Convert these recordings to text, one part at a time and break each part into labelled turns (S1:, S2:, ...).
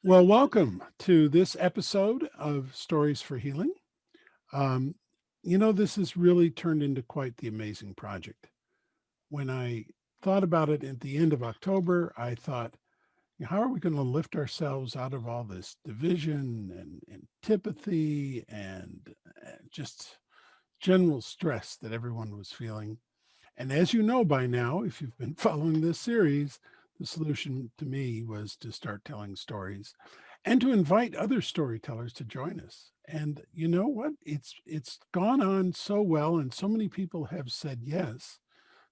S1: Well, welcome to this episode of Stories for Healing. Um, this has really turned into quite the amazing project. When I thought about it at the end of October, I thought, how are we going to lift ourselves out of all this division and antipathy and just general stress that everyone was feeling? And as you know by now, if you've been following this series, the solution to me was to start telling stories and to invite other storytellers to join us. And you know what? It's gone on so well and so many people have said yes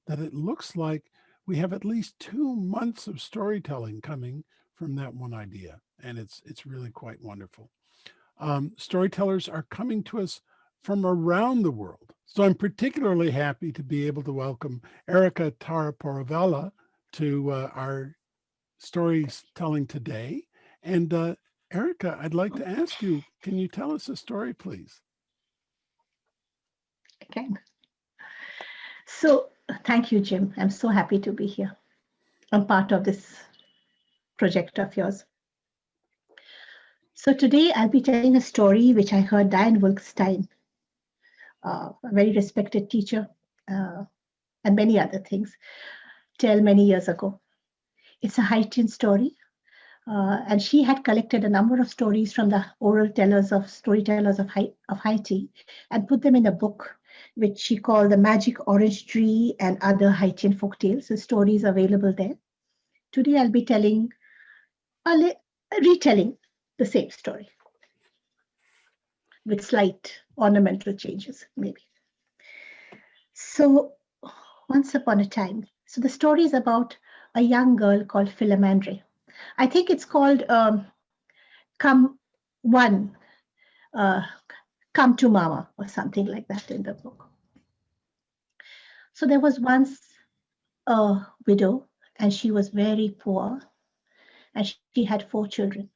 S1: that it looks like we have at least 2 months of storytelling coming from that one idea. And it's really quite wonderful. Storytellers are coming to us from around the world. So I'm particularly happy to be able to welcome Erica Taraporevala to our storytelling today. And Erica, I'd like to ask you, can you tell us a story, please?
S2: Okay. So thank you, Jim. I'm so happy to be here. I'm part of this project of yours. So today I'll be telling a story which I heard Diane Wilkestein, a very respected teacher, uh, and many other things, tell many years ago. It's a Haitian story, and she had collected a number of stories from the oral tellers of storytellers of Haiti and put them in a book, which she called The Magic Orange Tree and Other Haitian Folktales. So stories available there. Today I'll be telling, retelling the same story with slight ornamental changes, maybe. So once upon a time, so the story is about a young girl called Philamandre. I think it's called Come One, uh, Come to Mama, or something like that in the book. So there was once a widow, and she was very poor, and she had 4 children.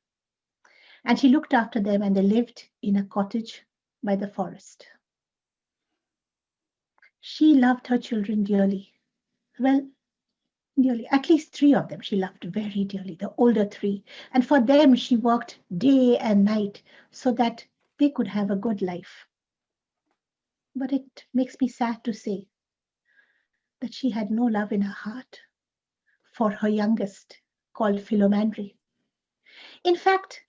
S2: And she looked after them, and they lived in a cottage by the forest. She loved her children dearly. Well, dearly. At least 3 of them she loved very dearly, the older 3. And for them, she worked day and night so that they could have a good life. But it makes me sad to say that she had no love in her heart for her youngest, called Philomandry. In fact,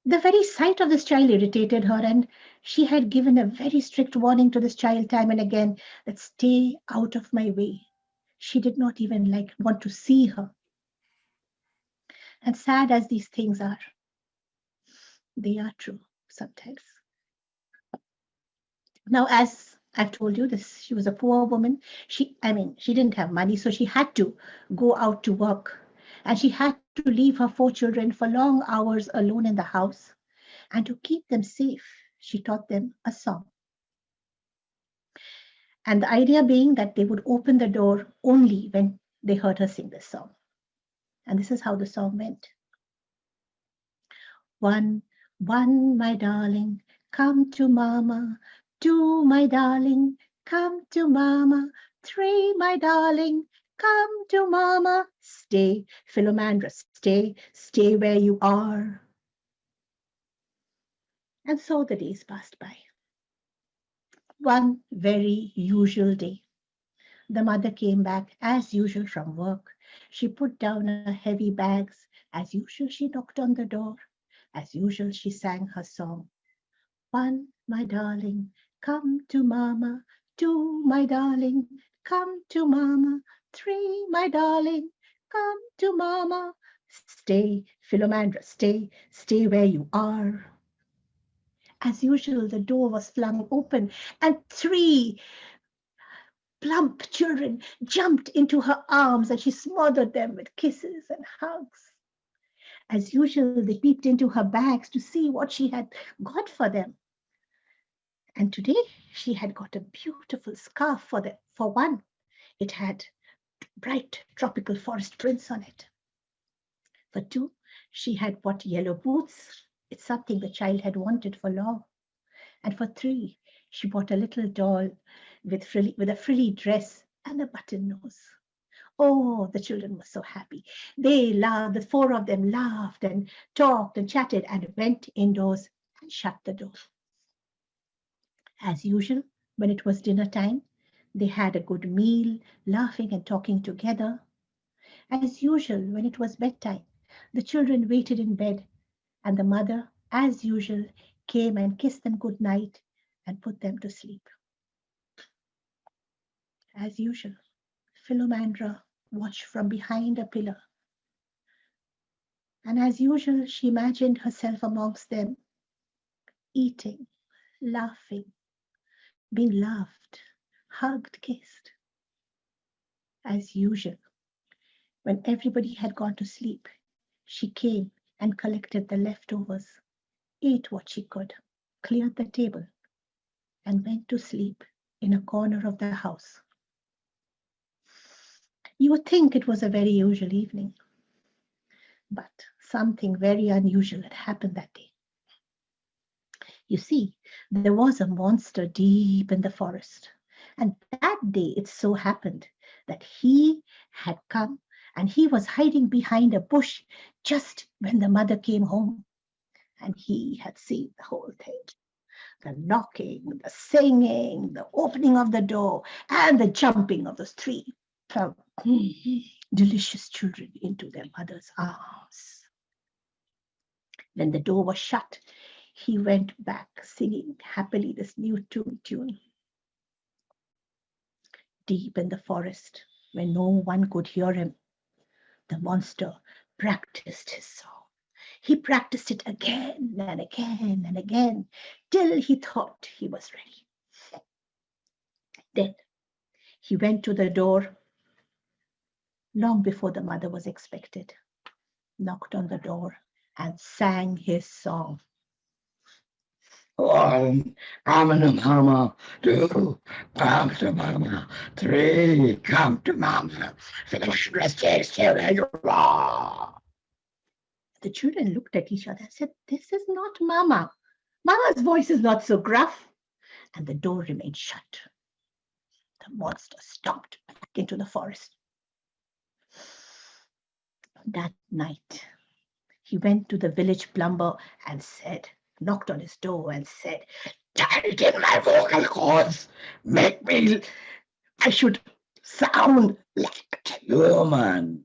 S2: the very sight of this child irritated her, and she had given a very strict warning to this child time and again that stay out of my way. She did not even want to see her. And sad as these things are, they are true sometimes. Now, as I've told you, this she was a poor woman. She didn't have money, so she had to go out to work. And she had to leave her 4 children for long hours alone in the house. And to keep them safe, she taught them a song. And the idea being that they would open the door only when they heard her sing this song. And this is how the song went. One, one, my darling, come to mama. Two, my darling, come to mama. Three, my darling, come to mama. Stay, Philomandra, stay, stay where you are. And so the days passed by. One very usual day. The mother came back as usual from work. She put down her heavy bags. As usual, she knocked on the door. As usual, she sang her song. One, my darling, come to mama. Two, my darling, come to mama. Three, my darling, come to mama. Stay, Philomandra, stay, stay where you are. As usual, the door was flung open, and 3 plump children jumped into her arms, and she smothered them with kisses and hugs. As usual, they peeped into her bags to see what she had got for them. And today she had got a beautiful scarf for one. It had bright tropical forest prints on it. For 2, she had bought yellow boots. It's something the child had wanted for long. And for 3, she bought a little doll with a frilly dress and a button nose. Oh, the children were so happy. They laughed, the four of them laughed and talked and chatted and went indoors and shut the door. As usual, when it was dinner time, they had a good meal, laughing and talking together. As usual, when it was bedtime, the children waited in bed, and the mother, as usual, came and kissed them good night and put them to sleep. As usual, Philomandra watched from behind a pillar, and as usual, she imagined herself amongst them, eating, laughing, being loved, hugged, kissed. As usual, when everybody had gone to sleep, she came and collected the leftovers, ate what she could, cleared the table, and went to sleep in a corner of the house. You would think it was a very usual evening, but something very unusual had happened that day. You see, there was a monster deep in the forest, and that day it so happened that he had come and he was hiding behind a bush just when the mother came home, and he had seen the whole thing. The knocking, the singing, the opening of the door, and the jumping of those three plump, delicious children into their mother's arms. When the door was shut, he went back singing happily this new tune. Deep in the forest, where no one could hear him, the monster practiced his song. He practiced it again and again and again till he thought he was ready. Then he went to the door long before the mother was expected, knocked on the door, and sang his song.
S3: One, come to mama. Two, come to mama. Three, come to mama. Finish the six, seven,
S2: The children looked at each other and said, "This is not Mama. Mama's voice is not so gruff." And the door remained shut. The monster stomped back into the forest. That night, he went to the village plumber and knocked on his door and said,
S3: tighten my vocal cords. Make me, I should sound like a human.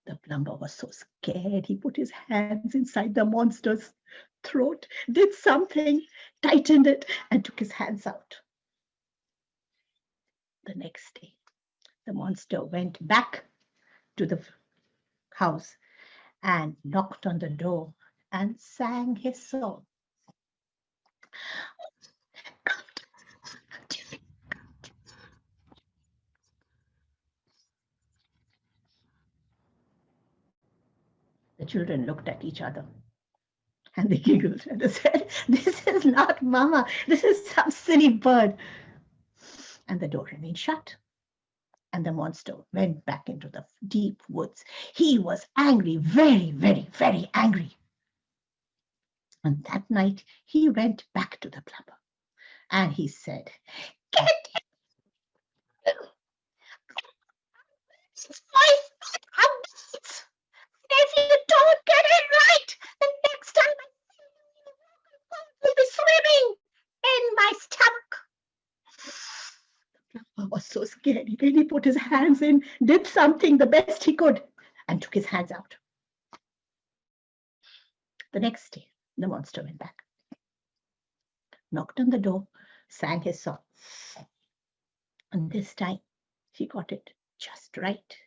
S2: The plumber was so scared, he put his hands inside the monster's throat, did something, tightened it, and took his hands out. The next day, the monster went back to the house and knocked on the door and sang his song. The children looked at each other and they giggled and they said, "This is not Mama, this is some silly bird." And the door remained shut. And the monster went back into the deep woods. He was angry, very, very, very angry. And that night he went back to the plumber and he said, "Get it! If you don't get it right, the next time you'll be swimming in my stomach." The plumber was so scared. He really put his hands in, did something the best he could, and took his hands out. The next day, the monster went back, knocked on the door, sang his song. And this time, he got it just right.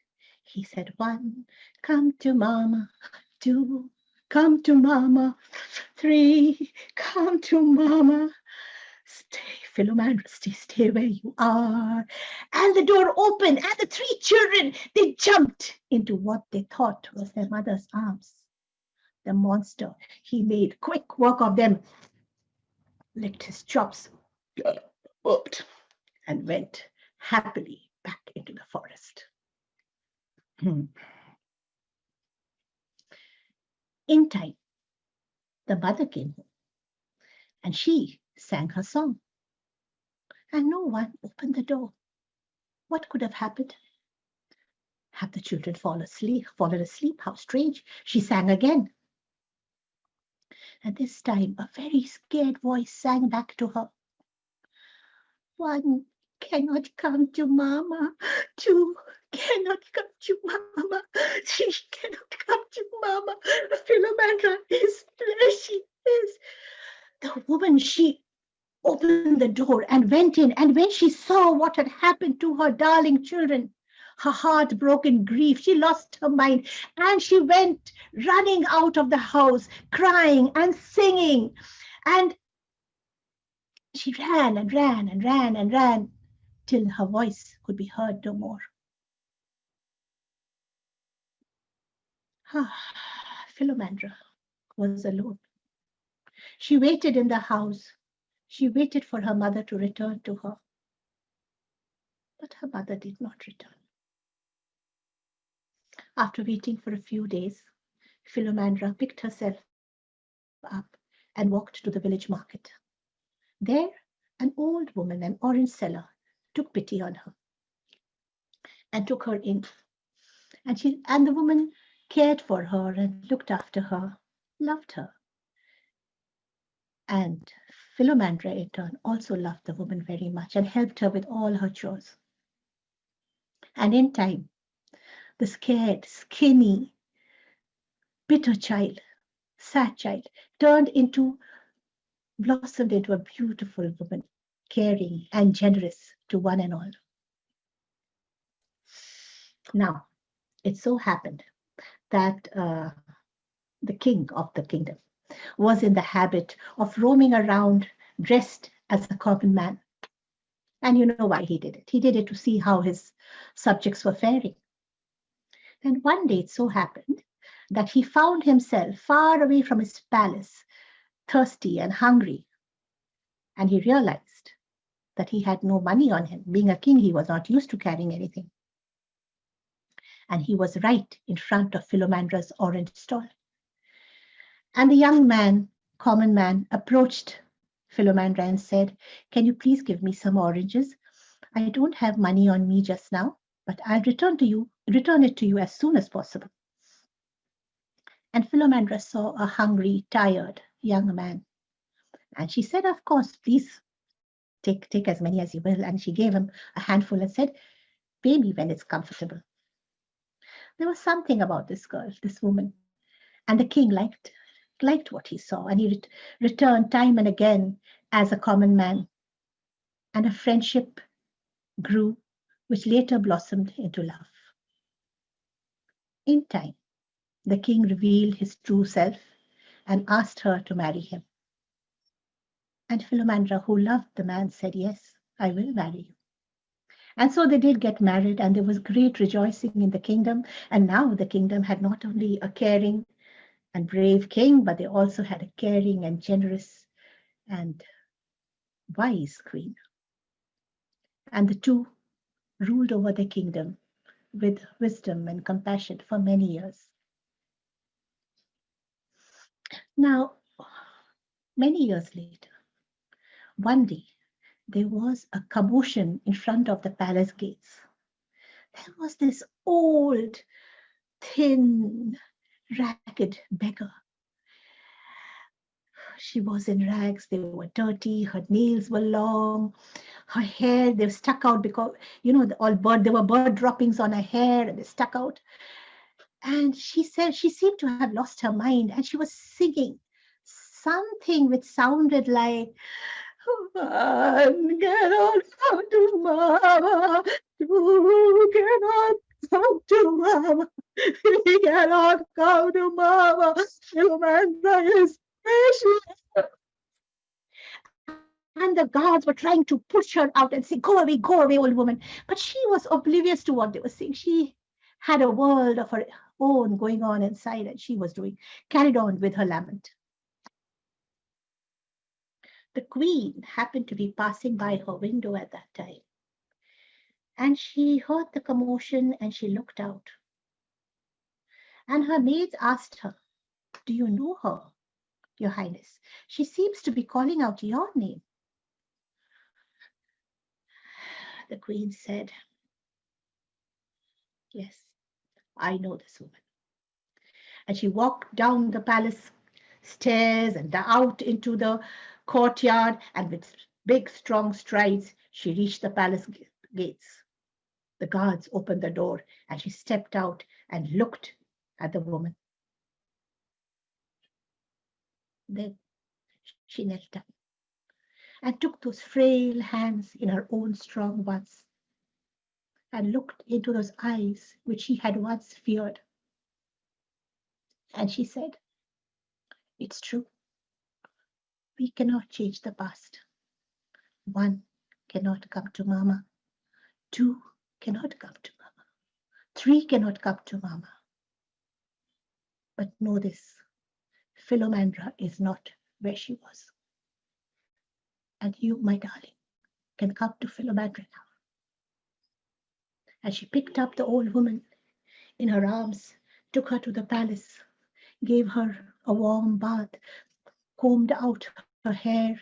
S2: He said, "One, come to Mama. Two, come to Mama. Three, come to Mama. Stay, Philomandra, stay where you are." And the door opened, and the three children, they jumped into what they thought was their mother's arms. The monster, he made quick work of them, licked his chops, whooped, and went happily back into the forest. In time, the mother came home, and she sang her song. And no one opened the door. What could have happened? Have the children fallen asleep? How strange. She sang again. And this time a very scared voice sang back to her. One cannot come to Mama. Two cannot come to Mama. Three cannot come to Mama. Philomena is where she is. The woman, she opened the door and went in. And when she saw what had happened to her darling children, her heart broke in grief. She lost her mind and she went running out of the house, crying and singing. And she ran and ran and ran and ran till her voice could be heard no more. Philomandra was alone. She waited in the house. She waited for her mother to return to her. But her mother did not return. After waiting for a few days, Philomandra picked herself up and walked to the village market. There, an old woman, an orange seller, took pity on her and took her in. And the woman cared for her and looked after her, loved her. And Philomandra, in turn, also loved the woman very much and helped her with all her chores. And in time, the scared, skinny, bitter child, sad child, blossomed into a beautiful woman, caring and generous to one and all. Now, it so happened that the king of the kingdom was in the habit of roaming around dressed as a common man. And you know why he did it. He did it to see how his subjects were faring. And one day it so happened that he found himself far away from his palace, thirsty and hungry. And he realized that he had no money on him. Being a king, he was not used to carrying anything. And he was right in front of Philomandra's orange stall. And the young man, common man, approached Philomandra and said, "Can you please give me some oranges? I don't have money on me just now, but I'll return it to you as soon as possible." And Philomandra saw a hungry, tired young man. And she said, "Of course, please take as many as you will." And she gave him a handful and said, "Pay me when it's comfortable." There was something about this girl, this woman, and the king liked what he saw, and he returned time and again as a common man. And a friendship grew, which later blossomed into love. In time, the king revealed his true self and asked her to marry him. And Philomandra, who loved the man, said, "Yes, I will marry you." And so they did get married, and there was great rejoicing in the kingdom. And now the kingdom had not only a caring and brave king, but they also had a caring and generous and wise queen. And the two ruled over the kingdom with wisdom and compassion for many years. Now, many years later, one day, there was a commotion in front of the palace gates. There was this old, thin, ragged beggar. She was in rags, they were dirty, her nails were long, her hair, they were stuck out because, there were bird droppings on her hair and they stuck out. And she said she seemed to have lost her mind and she was singing something which sounded like, "One cannot come to Mama, two cannot come to Mama, we cannot come to Mama, Philomandra is precious." And the guards were trying to push her out and say, go away, old woman." But she was oblivious to what they were saying. She had a world of her own going on inside, and she was carried on with her lament. The queen happened to be passing by her window at that time. And she heard the commotion and she looked out. And her maids asked her, "Do you know her, Your Highness? She seems to be calling out your name." The queen said, "Yes, I know this woman. And she walked down the palace stairs and out into the courtyard, and with big, strong strides, she reached the palace gates. The guards opened the door, and she stepped out and looked at the woman. Then she knelt down and took those frail hands in her own strong ones and looked into those eyes which she had once feared. And she said, "It's true. We cannot change the past. One cannot come to Mama. Two cannot come to Mama. Three cannot come to Mama. But know this, Philomandra is not where she was. And you, my darling, can come to Philomandra now." And she picked up the old woman in her arms, took her to the palace, gave her a warm bath, combed out her hair,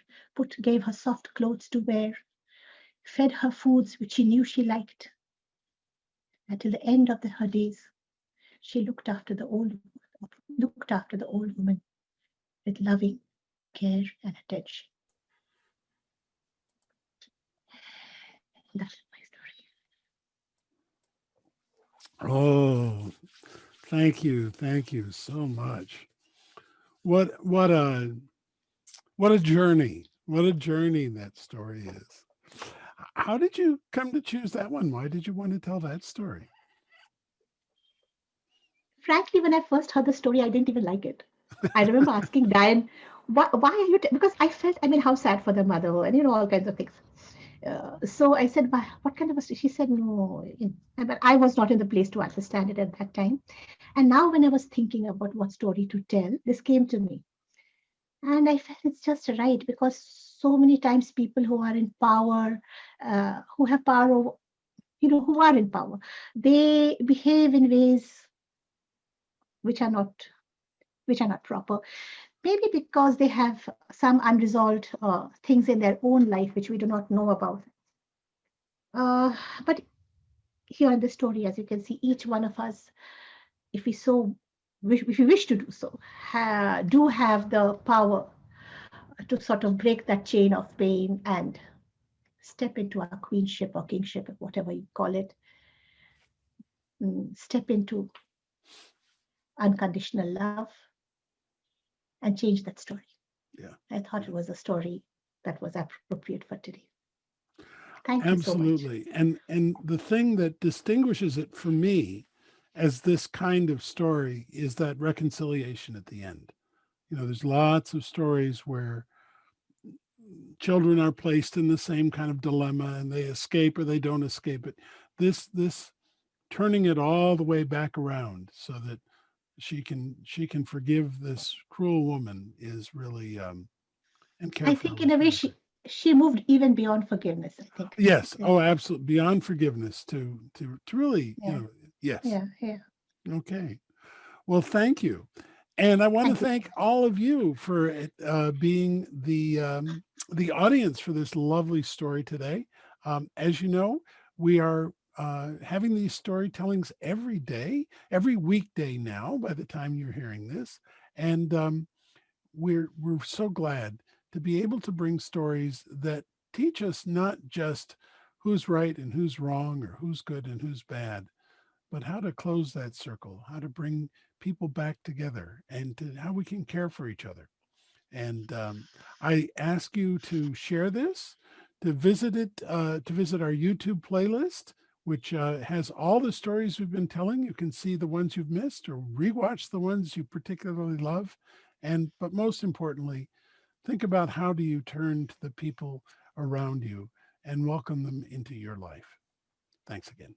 S2: gave her soft clothes to wear, fed her foods which she knew she liked. Until the end of her days, she looked after the old woman with loving care and attention. That is my story.
S1: Oh, thank you so much. What what a what a journey that story is. How did you come to choose that one? Why did you want to tell that story?
S2: Frankly, when I first heard the story, I didn't even like it. I remember asking Diane, why are you? Because I felt, I mean, how sad for the mother and, all kinds of things. So I said, what kind of a story? She said, no. But I was not in the place to understand it at that time. And now, when I was thinking about what story to tell, this came to me. And I felt it's just right because so many times people who are in power, who have power over, who are in power, they behave in ways which are not proper. Maybe because they have some unresolved things in their own life which we do not know about. But here in the story, as you can see, each one of us, if we so if we wish to do so, do have the power to sort of break that chain of pain and step into our queenship or kingship, or whatever you call it, step into unconditional love and change that story.
S1: Yeah.
S2: I thought it was a story that was appropriate for today. Thank you so much.
S1: Absolutely. And the thing that distinguishes it for me as this kind of story is that reconciliation at the end. There's lots of stories where children are placed in the same kind of dilemma and they escape or they don't escape it. This turning it all the way back around so that she can forgive this cruel woman is really and care
S2: I
S1: for her
S2: think in
S1: was
S2: a way
S1: really great.
S2: she moved even beyond forgiveness, I think.
S1: Yes.
S2: Yeah.
S1: Oh, absolutely. Beyond forgiveness to really,
S2: Yeah.
S1: yes.
S2: Yeah. Yeah.
S1: Okay. Well, thank you. And I want to
S2: Thank you.
S1: thank all of you for being the audience for this lovely story today. As you know, we are having these storytellings every day, every weekday now. By the time you're hearing this, and we're so glad to be able to bring stories that teach us not just who's right and who's wrong or who's good and who's bad, but how to close that circle, how to bring people back together, and how we can care for each other. And I ask you to share this, to visit our YouTube playlist, which has all the stories we've been telling. You can see the ones you've missed or rewatch the ones you particularly love. But most importantly, think about how do you turn to the people around you and welcome them into your life. Thanks again.